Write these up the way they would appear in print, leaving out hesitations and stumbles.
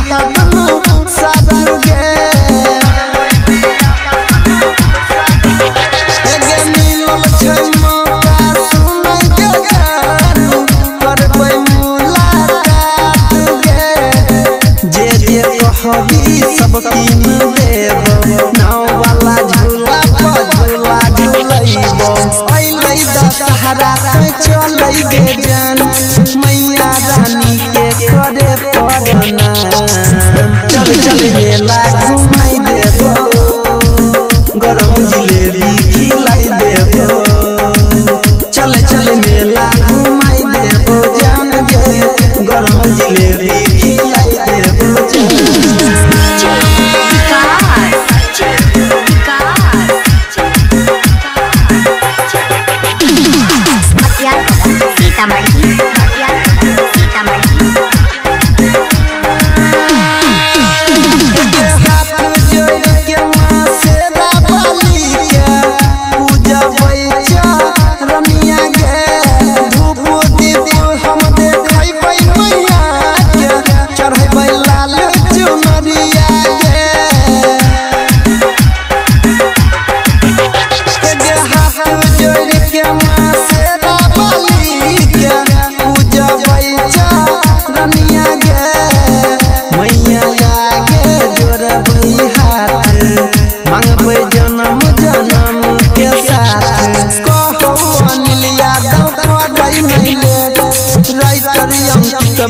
बियाह साधु गे एगे मिलल छै मौका सुनै के जानू करबै मुलाकात गे जे जे कहबी सब कीन देब नाव वाला झूला पर झूला झूलैबो अइलै दशहरा से चलै गे जान मैया रानी के करे पड़ना चल चल मेला घुमाई देबो गरम जिलेबी खिलाई देबो चल चल मेला घुमाई देबो जान गे गरम जिलेबी खिलाई देबो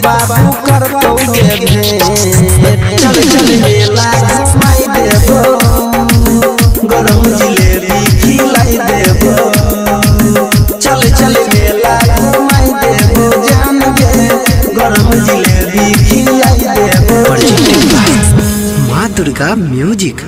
बाबू करतौ गे भेंट चल चल मेला घुमाई देबो गरम जिलेबी खिलाई देबो चल चल मेला घुमाई देबो जान गे गरम जिलेबी खिलाई देबो। माँ दुर्गा म्यूजिक।